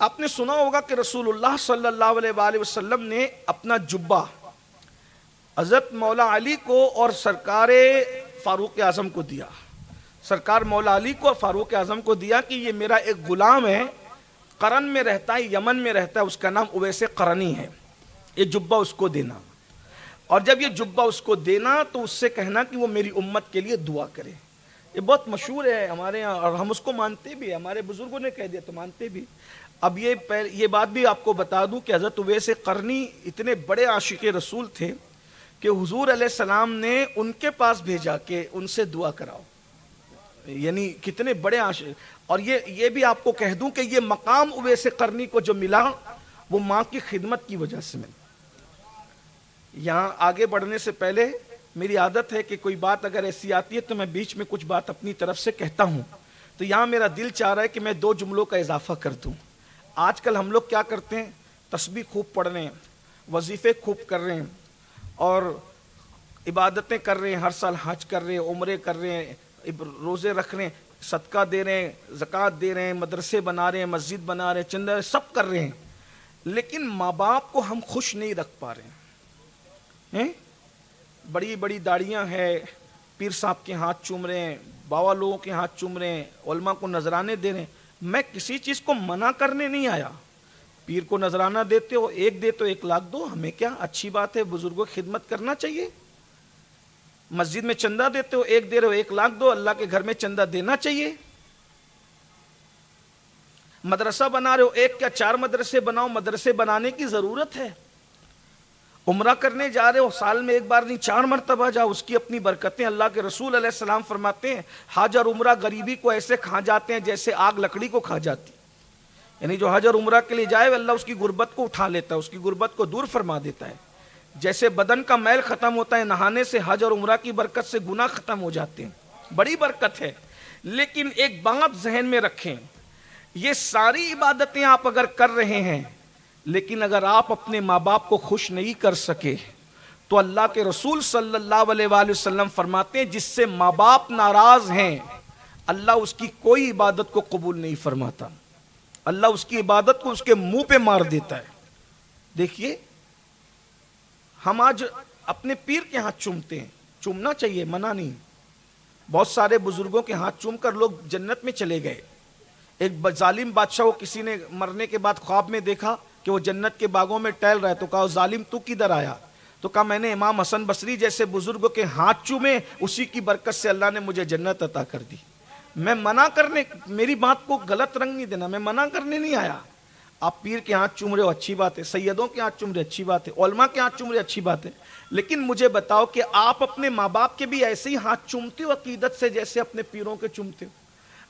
آپ نے سنا ہوگا کہ رسول اللہ صلی اللہ علیہ وآلہ وسلم نے اپنا جبہ حضرت مولا علی کو اور سرکار فاروق اعظم کو دیا. سرکار مولا علی کو اور فاروق اعظم کو دیا کہ یہ میرا ایک غلام ہے، قرن میں رہتا ہے، یمن میں رہتا ہے، اس کا نام اویس قرنی ہے، یہ جبہ اس کو دینا. اور جب یہ جبہ اس کو دینا تو اس سے کہنا کہ وہ میری امت کے لیے دعا کرے. یہ بہت مشہور ہے ہمارے یہاں اور ہم اس کو مانتے بھی، ہمارے بزرگوں نے کہہ دیا تو مانتے بھی. اب یہ بات بھی آپ کو بتا دوں کہ حضرت اویس قرنی اتنے بڑے عاشق رسول تھے کہ حضور علیہ السلام نے ان کے پاس بھیجا کہ ان سے دعا کراؤ. یعنی کتنے بڑے عاشق. اور یہ بھی آپ کو کہہ دوں کہ یہ مقام اویس قرنی کو جو ملا وہ ماں کی خدمت کی وجہ سے ملا. یہاں آگے بڑھنے سے پہلے میری عادت ہے کہ کوئی بات اگر ایسی آتی ہے تو میں بیچ میں کچھ بات اپنی طرف سے کہتا ہوں. تو یہاں میرا دل چاہ رہا ہے کہ میں 2 جملوں کا اضافہ کر دوں. آج کل ہم لوگ کیا کرتے ہیں، تسبیح خوب پڑھ رہے ہیں، وظیفے خوب کر رہے ہیں اور عبادتیں کر رہے ہیں، ہر سال حج کر رہے ہیں، عمرے کر رہے ہیں، روزے رکھ رہے ہیں، صدقہ دے رہے ہیں، زکوٰۃ دے رہے ہیں، مدرسے بنا رہے ہیں، مسجد بنا رہے ہیں، چندہ سب کر رہے ہیں، لیکن ماں باپ کو ہم خوش نہیں رکھ پا رہے ہیں. بڑی بڑی داڑیاں ہیں، پیر صاحب کے ہاتھ چوم رہے ہیں، باوا لوگوں کے ہاتھ چوم رہے ہیں، علماء کو نذرانے دے رہے ہیں. میں کسی چیز کو منع کرنے نہیں آیا. پیر کو نذرانہ دیتے ہو، 1 دے تو 1 لاکھ دو، ہمیں کیا، اچھی بات ہے، بزرگوں کی خدمت کرنا چاہیے. مسجد میں چندہ دیتے ہو، 1 دے رہے ہو 1 لاکھ دو، اللہ کے گھر میں چندہ دینا چاہیے. مدرسہ بنا رہے ہو، 1 کیا 4 مدرسے بناؤ، مدرسے بنانے کی ضرورت ہے. عمرہ کرنے جا رہے ہو، سال میں 1 بار نہیں 4 مرتبہ جاؤ، اس کی اپنی برکتیں. اللہ کے رسول علیہ السلام فرماتے ہیں حج اور عمرہ غریبی کو ایسے کھا جاتے ہیں جیسے آگ لکڑی کو کھا جاتی. یعنی جو حج اور عمرہ کے لیے جائے اللہ اس کی غربت کو اٹھا لیتا ہے، اس کی غربت کو دور فرما دیتا ہے. جیسے بدن کا میل ختم ہوتا ہے نہانے سے، حج اور عمرہ کی برکت سے گناہ ختم ہو جاتے ہیں. بڑی برکت ہے. لیکن ایک بات ذہن میں رکھیں، یہ ساری عبادتیں آپ اگر کر رہے ہیں لیکن اگر آپ اپنے ماں باپ کو خوش نہیں کر سکے تو اللہ کے رسول صلی اللہ علیہ وآلہ وسلم فرماتے ہیں جس سے ماں باپ ناراض ہیں اللہ اس کی کوئی عبادت کو قبول نہیں فرماتا. اللہ اس کی عبادت کو اس کے منہ پہ مار دیتا ہے. دیکھیے ہم آج اپنے پیر کے ہاتھ چومتے ہیں، چومنا چاہیے، منع نہیں. بہت سارے بزرگوں کے ہاتھ چوم کر لوگ جنت میں چلے گئے. ایک ظالم بادشاہ کو کسی نے مرنے کے بعد خواب میں دیکھا کہ وہ جنت کے باغوں میں ٹہل رہا ہے تو کہا ظالم تو کدھر آیا؟ تو کہا میں نے امام حسن بصری جیسے بزرگوں کے ہاتھ چومے، اسی کی برکت سے اللہ نے مجھے جنت عطا کر دی. میں منع کرنے، میری بات کو غلط رنگ نہیں دینا، میں منع کرنے نہیں آیا. آپ پیر کے ہاتھ چوم رہے ہو اچھی بات ہے، سیدوں کے ہاتھ چوم رہے اچھی بات ہے، علماء کے ہاتھ چوم رہے اچھی بات ہے، لیکن مجھے بتاؤ کہ آپ اپنے ماں باپ کے بھی ایسے ہی ہاتھ چومتے ہو عقیدت سے جیسے اپنے پیروں کے چومتے ہو؟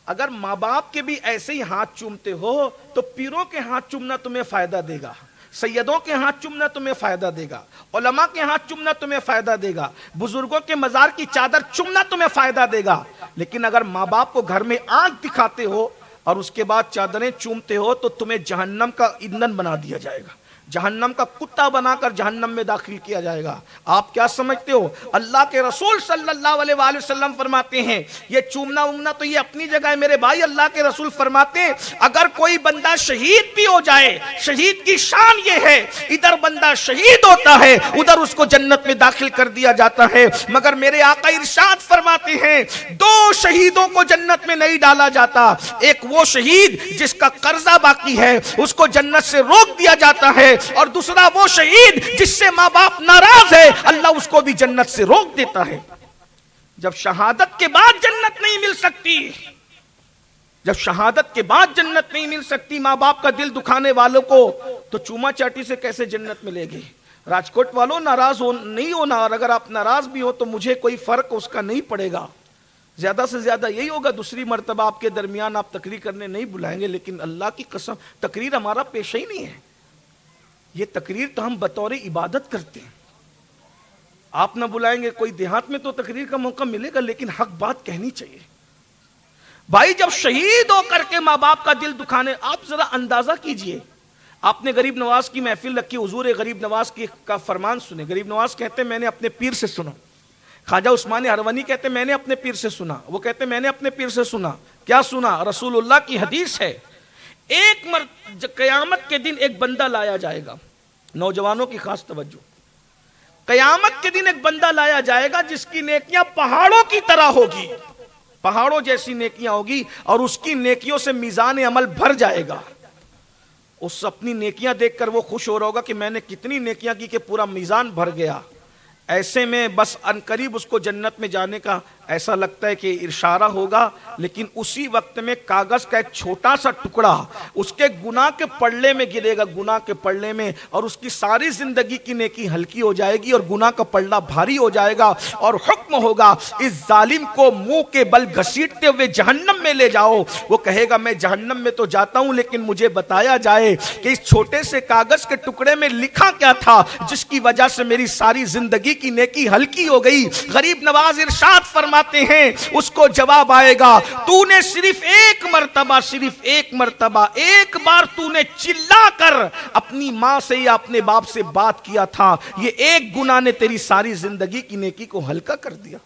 اگر ماں باپ کے بھی ایسے ہی ہاتھ چومتے ہو تو پیروں کے ہاتھ چومنا تمہیں فائدہ دے گا، سیدوں کے ہاتھ چومنا تمہیں فائدہ دے گا، علماء کے ہاتھ چومنا تمہیں فائدہ دے گا، بزرگوں کے مزار کی چادر چومنا تمہیں فائدہ دے گا. لیکن اگر ماں باپ کو گھر میں آنکھ دکھاتے ہو اور اس کے بعد چادریں چومتے ہو تو تمہیں جہنم کا ایندھن بنا دیا جائے گا، جہنم کا کتا بنا کر جہنم میں داخل کیا جائے گا. آپ کیا سمجھتے ہو؟ اللہ کے رسول صلی اللہ علیہ وآلہ وسلم فرماتے ہیں یہ چومنا وومنا تو یہ اپنی جگہ ہے میرے بھائی. اللہ کے رسول فرماتے ہیں اگر کوئی بندہ شہید بھی ہو جائے، شہید کی شان یہ ہے ادھر بندہ شہید ہوتا ہے ادھر اس کو جنت میں داخل کر دیا جاتا ہے، مگر میرے آقا ارشاد فرماتے ہیں 2 شہیدوں کو جنت میں نہیں ڈالا جاتا. ایک وہ شہید جس کا قرضہ باقی ہے اس کو جنت سے روک دیا جاتا ہے، اور دوسرا وہ شہید جس سے ماں باپ ناراض ہے اللہ اس کو بھی جنت سے روک دیتا ہے. جب شہادت کے بعد جنت نہیں مل سکتی، جب شہادت کے بعد جنت نہیں مل سکتی ماں باپ کا دل دکھانے والوں کو، تو چوما چاٹی سے کیسے جنت ملے گی؟ راجکوٹ والوں ناراض نہیں ہونا، اور اگر آپ ناراض بھی ہو تو مجھے کوئی فرق اس کا نہیں پڑے گا. زیادہ سے زیادہ یہی ہوگا دوسری مرتبہ آپ کے درمیان آپ تقریر کرنے نہیں بلائیں گے، لیکن اللہ کی قسم تقریر ہمارا پیشہ ہی نہیں ہے. یہ تقریر تو ہم بطور عبادت کرتے ہیں. آپ نہ بلائیں گے، کوئی دیہات میں تو تقریر کا موقع ملے گا، لیکن حق بات کہنی چاہیے. بھائی جب شہید ہو کر کے ماں باپ کا دل دکھانے، آپ ذرا اندازہ کیجئے. آپ نے غریب نواز کی محفل رکھی، حضور غریب نواز کا فرمان سنے. غریب نواز کہتے ہیں میں نے اپنے پیر سے سنا. خواجہ عثمان ہرونی کہتے ہیں میں نے اپنے پیر سے سنا. وہ کہتے ہیں میں نے اپنے پیر سے سنا. کیا سنا؟ رسول اللہ کی حدیث ہے قیامت کے دن ایک بندہ لایا جائے گا، نوجوانوں کی خاص توجہ، قیامت کے دن ایک بندہ لایا جائے گا جس کی نیکیاں پہاڑوں کی طرح ہوگی، پہاڑوں جیسی نیکیاں ہوگی، اور اس کی نیکیوں سے میزان عمل بھر جائے گا۔ اس اپنی نیکیاں دیکھ کر وہ خوش ہو رہا ہوگا کہ میں نے کتنی نیکیاں کی کہ پورا میزان بھر گیا۔ ایسے میں بس عنقریب اس کو جنت میں جانے کا ایسا لگتا ہے کہ اشارہ ہوگا، لیکن اسی وقت میں کاغذ کا ایک چھوٹا سا ٹکڑا اس کے گناہ کے پلڑے میں گرے گا، گناہ کے پلڑے میں، اور اس کی ساری زندگی کی نیکی ہلکی ہو جائے گی اور گناہ کا پلڑا بھاری ہو جائے گا، اور حکم ہوگا اس ظالم کو منہ کے بل گھسیٹتے ہوئے جہنم میں لے جاؤ۔ وہ کہے گا میں جہنم میں تو جاتا ہوں، لیکن مجھے بتایا جائے کہ اس چھوٹے سے کاغذ کے ٹکڑے میں لکھا کیا تھا جس کی وجہ سے میری ساری زندگی کی نیکی ہلکی ہو گئی۔ غریب نواز ارشاد فرماتے ہیں اس کو جواب آئے گا، تو نے صرف ایک مرتبہ ایک بار تو نے چلا کر اپنی ماں سے یا اپنے باپ سے بات کیا تھا، یہ ایک گناہ نے تیری ساری زندگی کی نیکی کو ہلکا کر دیا۔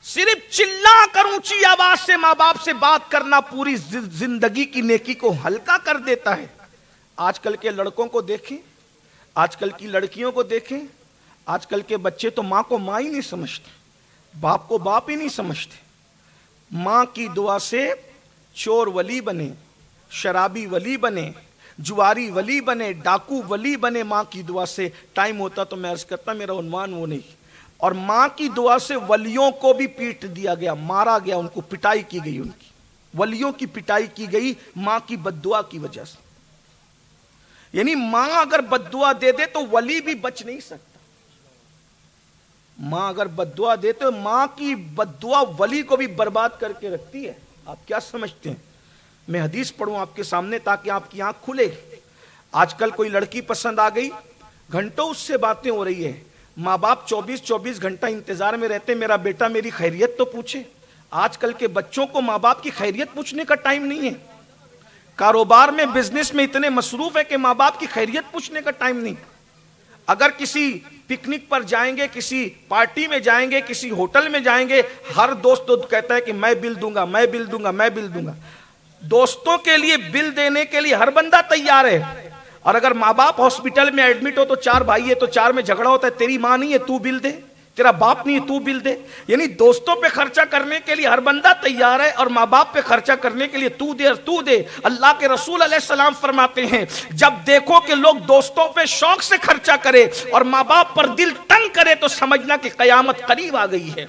صرف چلا کر اونچی آواز سے ماں باپ سے بات کرنا پوری زندگی کی نیکی کو ہلکا کر دیتا ہے۔ آج کل کے لڑکوں کو دیکھیں، آج کل کی لڑکیوں کو دیکھیں، آج کل کے بچے تو ماں کو ماں ہی نہیں سمجھتے، باپ کو باپ ہی نہیں سمجھتے۔ ماں کی دعا سے چور ولی بنے، شرابی ولی بنے، جواری ولی بنے، ڈاکو ولی بنے، ماں کی دعا سے۔ ٹائم ہوتا تو میں عرض کرتا، میرا عنوان وہ نہیں۔ اور ماں کی دعا سے ولیوں کو بھی پیٹ دیا گیا، مارا گیا، ان کو پٹائی کی گئی، ان کی ولیوں کی پٹائی کی گئی ماں کی بد دعا کی وجہ سے۔ یعنی ماں اگر بد دعا دے دے تو ولی بھی بچ نہیں سکتا۔ ماں اگر بد دعا دے تو ماں کی بد دعا ولی کو بھی برباد کر کے رکھتی ہے۔ آپ کیا سمجھتے ہیں؟ میں حدیث پڑھوں آپ کے سامنے تاکہ آپ کی آنکھ کھلے۔ آج کل کوئی لڑکی پسند آ گئی، گھنٹوں اس سے باتیں ہو رہی ہے، ماں باپ 24 گھنٹہ انتظار میں رہتے میرا بیٹا میری خیریت تو پوچھے۔ آج کل کے بچوں کو ماں باپ کی خیریت پوچھنے کا ٹائم نہیں ہے، کاروبار میں بزنس میں اتنے مصروف ہے کہ ماں باپ کی خیریت پوچھنے کا ٹائم نہیں۔ اگر کسی پکنک پر جائیں گے، کسی پارٹی میں جائیں گے، کسی ہوٹل میں جائیں گے، ہر دوست تو کہتا ہے کہ میں بل دوں گا، میں بل دوں گا، میں بل دوں گا۔ دوستوں کے لیے بل دینے کے لیے ہر بندہ تیار ہے، اور اگر ماں باپ ہاسپٹل میں ایڈمٹ ہو تو 4 بھائی ہے تو 4 میں جھگڑا ہوتا ہے، تیری ماں نہیں ہے تو بل دے، تیرا باپ نہیں ہے تو بل دے۔ یعنی دوستوں پہ خرچہ کرنے کے لیے ہر بندہ تیار ہے، اور ماں باپ پہ خرچہ کرنے کے لیے تو دے اور تو دے۔ اللہ کے رسول علیہ السلام فرماتے ہیں جب دیکھو کہ لوگ دوستوں پہ شوق سے خرچہ کرے اور ماں باپ پر دل تنگ کرے تو سمجھنا کہ قیامت قریب آ گئی ہے۔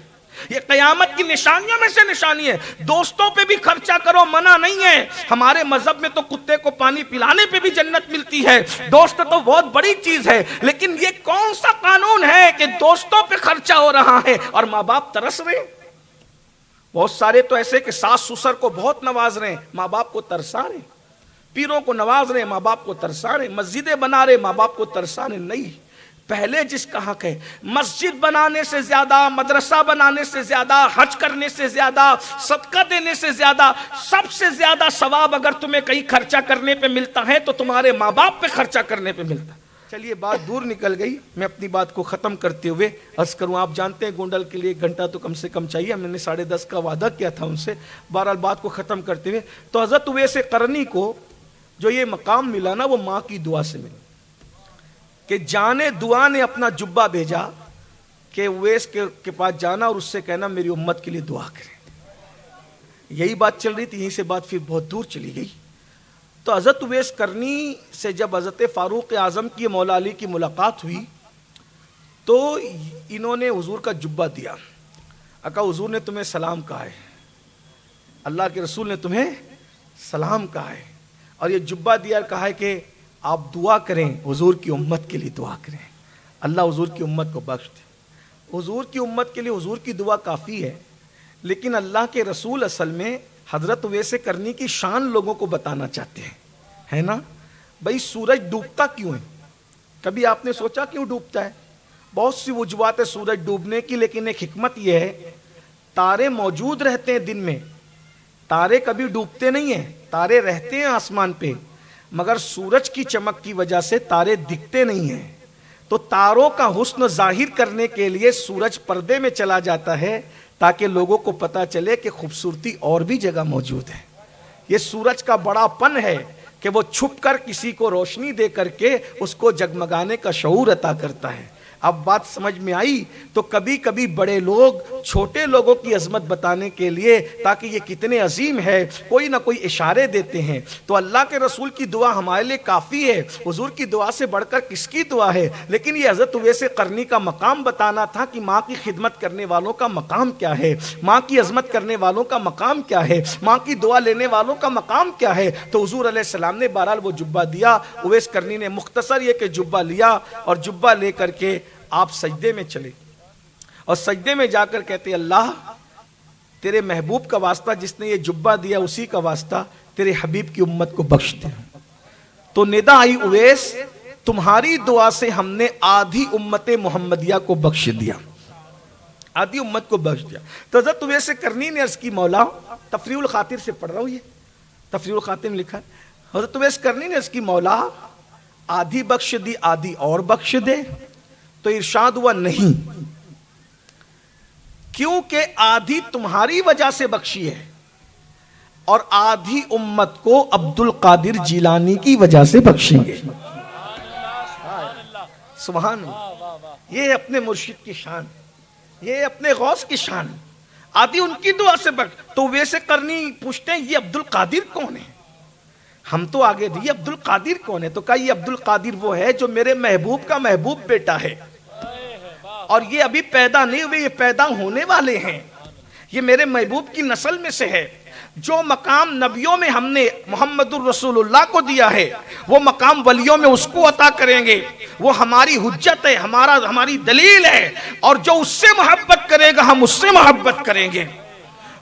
یہ قیامت کی نشانیوں میں سے نشانی ہے۔ دوستوں پہ بھی خرچہ کرو، منع نہیں ہے، ہمارے مذہب میں تو کتے کو پانی پلانے پہ بھی جنت ملتی ہے، دوست تو بہت بڑی چیز ہے، لیکن یہ کون سا قانون ہے کہ دوستوں پہ خرچہ ہو رہا ہے اور ماں باپ ترس رہے ہیں؟ بہت سارے تو ایسے کہ ساس سسر کو بہت نواز رہے ہیں، ماں باپ کو ترسا رہے ہیں، پیروں کو نواز رہے ہیں، ماں باپ کو ترسا رہے ہیں، مسجدیں بنا رہے ہیں، ماں باپ کو ترسا رہے ہیں۔ نہیں، پہلے جس کا حق ہے، مسجد بنانے سے زیادہ، مدرسہ بنانے سے زیادہ، حج کرنے سے زیادہ، صدقہ دینے سے زیادہ، سب سے زیادہ ثواب اگر تمہیں کہیں خرچہ کرنے پہ ملتا ہے تو تمہارے ماں باپ پہ خرچہ کرنے پہ ملتا ہے۔ چلیے بات دور نکل گئی، میں اپنی بات کو ختم کرتے ہوئے عرض کروں، آپ جانتے ہیں گونڈل کے لیے 1 گھنٹہ تو کم سے کم چاہیے، میں نے 10:30 کا وعدہ کیا تھا ان سے۔ بہرحال بات کو ختم کرتے ہوئے تو حضرت اویس قرنی کو جو یہ مقام ملا نا وہ ماں کی دعا سے ملا، کہ جانے دعا نے اپنا جبہ بھیجا کہ اویس کے پاس جانا اور اس سے کہنا میری امت کے لیے دعا کریں۔ یہی بات چل رہی تھی، یہیں سے بات پھر بہت دور چلی گئی۔ تو حضرت اویس قرنی سے جب حضرت فاروق اعظم کی مولا علی کی ملاقات ہوئی تو انہوں نے حضور کا جبہ دیا، کہا حضور نے تمہیں سلام کہا ہے، اللہ کے رسول نے تمہیں سلام کہا ہے، اور یہ جبہ دیا اور کہا ہے کہ آپ دعا کریں، حضور کی امت کے لیے دعا کریں، اللہ حضور کی امت کو بخش دے۔ حضور کی امت کے لیے حضور کی دعا کافی ہے، لیکن اللہ کے رسول اصل میں حضرت اویس قرنی کی شان لوگوں کو بتانا چاہتے ہیں، ہے نا؟ بھئی سورج ڈوبتا کیوں ہے؟ کبھی آپ نے سوچا کیوں ڈوبتا ہے؟ بہت سی وجوہات ہے سورج ڈوبنے کی، لیکن ایک حکمت یہ ہے تارے موجود رہتے ہیں دن میں، تارے کبھی ڈوبتے نہیں ہیں، تارے رہتے ہیں آسمان پہ، مگر سورج کی چمک کی وجہ سے تارے دکھتے نہیں ہیں۔ تو تاروں کا حسن ظاہر کرنے کے لیے سورج پردے میں چلا جاتا ہے تاکہ لوگوں کو پتا چلے کہ خوبصورتی اور بھی جگہ موجود ہے۔ یہ سورج کا بڑا پن ہے کہ وہ چھپ کر کسی کو روشنی دے کر کے اس کو جگمگانے کا شعور عطا کرتا ہے۔ اب بات سمجھ میں آئی؟ تو کبھی کبھی بڑے لوگ چھوٹے لوگوں کی عظمت بتانے کے لیے تاکہ یہ کتنے عظیم ہے کوئی نہ کوئی اشارے دیتے ہیں۔ تو اللہ کے رسول کی دعا ہمارے لیے کافی ہے، حضور کی دعا سے بڑھ کر کس کی دعا ہے؟ لیکن یہ حضرت اویس قرنی کا مقام بتانا تھا کہ ماں کی خدمت کرنے والوں کا مقام کیا ہے، ماں کی عظمت کرنے والوں کا مقام کیا ہے، ماں کی دعا لینے والوں کا مقام کیا ہے۔ تو حضور علیہ السلام نے بہرحال وہ جبہ دیا۔ اویس قرنی نے مختصر یہ کہ جبہ لیا اور جبہ لے کر کے آپ سجدے میں چلے اور سجدے میں جا کر کہتے اللہ تیرے محبوب کا واسطہ، جس نے یہ جبہ دیا اسی کا واسطہ تیرے حبیب کی امت کو بخش دے۔ تو ندا آئی اویس تمہاری دعا سے ہم نے آدھی امت محمدیہ کو بخش دیا، آدھی امت کو بخش دیا۔ تو حضرت اویس قرنی نے عرض کی مولا، تفریح الخاطر سے پڑھ رہا ہوں، یہ تفریح الخاطر میں لکھا ہے، حضرت اویس قرنی نے عرض کی مولا آدھی بخش دی آدھی اور بخش دے۔ تو ارشاد ہوا نہیں، کیونکہ آدھی تمہاری وجہ سے بخشی ہے اور آدھی امت کو عبد القادر جیلانی کی وجہ سے بخشیں گے۔ سبحان اللہ، یہ اپنے مرشد کی شان، یہ اپنے غوث کی شان، آدھی ان کی دعا سے بخش۔ تو ویسے قرنی پوچھتے ہیں یہ عبد القادر کون ہے؟ ہم تو آگے دی عبد القادر کون ہے؟ تو کہا یہ عبد القادر وہ ہے جو میرے محبوب کا محبوب بیٹا ہے، اور یہ ابھی پیدا نہیں ہوئے، یہ پیدا ہونے والے ہیں، یہ میرے محبوب کی نسل میں سے ہے۔ جو مقام نبیوں میں ہم نے محمد الرسول اللہ کو دیا ہے وہ مقام ولیوں میں اس کو عطا کریں گے، وہ ہماری حجت ہے، ہماری دلیل ہے، اور جو اس سے محبت کرے گا ہم اس سے محبت کریں گے۔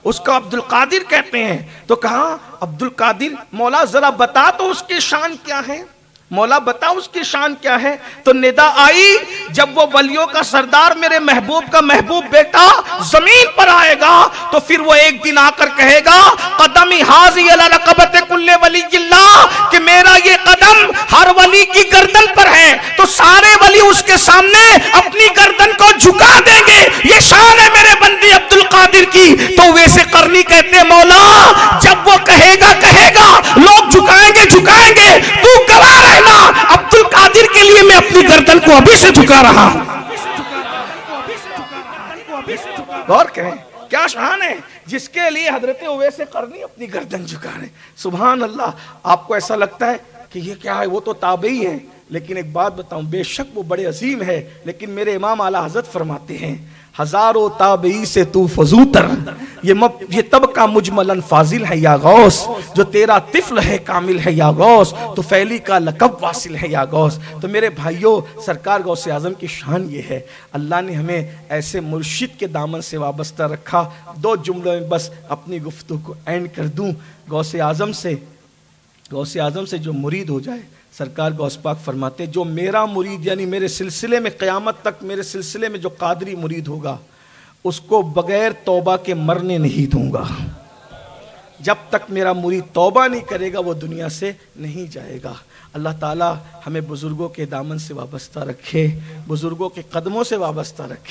اس کا عبد القادر کہتے ہیں۔ تو کہا عبد القادر، مولا ذرا بتا تو اس کی شان کیا ہے، مولا بتا اس کی شان کیا ہے۔ تو ندا آئی جب وہ ولیوں کا سردار میرے محبوب کا محبوب بیٹا زمین پر آئے گا تو پھر وہ ایک دن آ کر کہے گا قدمی حاضی علی رقبت کل ولی اللہ، کہ میرا یہ قدم ہر ولی کی گردن پر ہے، تو سارے ولی اس کے سامنے اپنی گردن کو جھکا دیں گے۔ یہ شان ہے میرے بندی عبد القادر کی۔ تو ویسے قرنی کہتے ہیں مولا جب وہ کہے گا لوگ جھکائیں گے، تو گواہ رہنا عبد القادر کے لیے میں اپنی گردن کو ابھی سے جھکا رہا ہوں۔ غور کریں کیا شان ہے جس کے لیے حضرت اویس قرنی اپنی گردن جھکا رہے۔ سبحان اللہ۔ آپ کو ایسا لگتا ہے کہ یہ کیا ہے، وہ تو تابعی ہے، لیکن ایک بات بتاؤں، بے شک وہ بڑے عظیم ہے، لیکن میرے امام اعلیٰ حضرت فرماتے ہیں ہزاروں تابعی سے تو فضوتر، یہ طبقہ مجملاً فاضل ہے یا غوث، جو تیرا طفل ہے کامل ہے یا غوث، تو فیلی کا لقب واصل ہے یا غوث۔ تو میرے بھائیوں، سرکار غوث اعظم کی شان یہ ہے، اللہ نے ہمیں ایسے مرشد کے دامن سے وابستہ رکھا۔ دو جملوں میں بس اپنی گفتگو کو اینڈ کر دوں۔ غوث اعظم سے جو مرید ہو جائے، سرکار غوث پاک فرماتے جو میرا مرید یعنی میرے سلسلے میں قیامت تک میرے سلسلے میں جو قادری مرید ہوگا اس کو بغیر توبہ کے مرنے نہیں دوں گا۔ جب تک میرا مرید توبہ نہیں کرے گا وہ دنیا سے نہیں جائے گا۔ اللہ تعالی ہمیں بزرگوں کے دامن سے وابستہ رکھے، بزرگوں کے قدموں سے وابستہ رکھے۔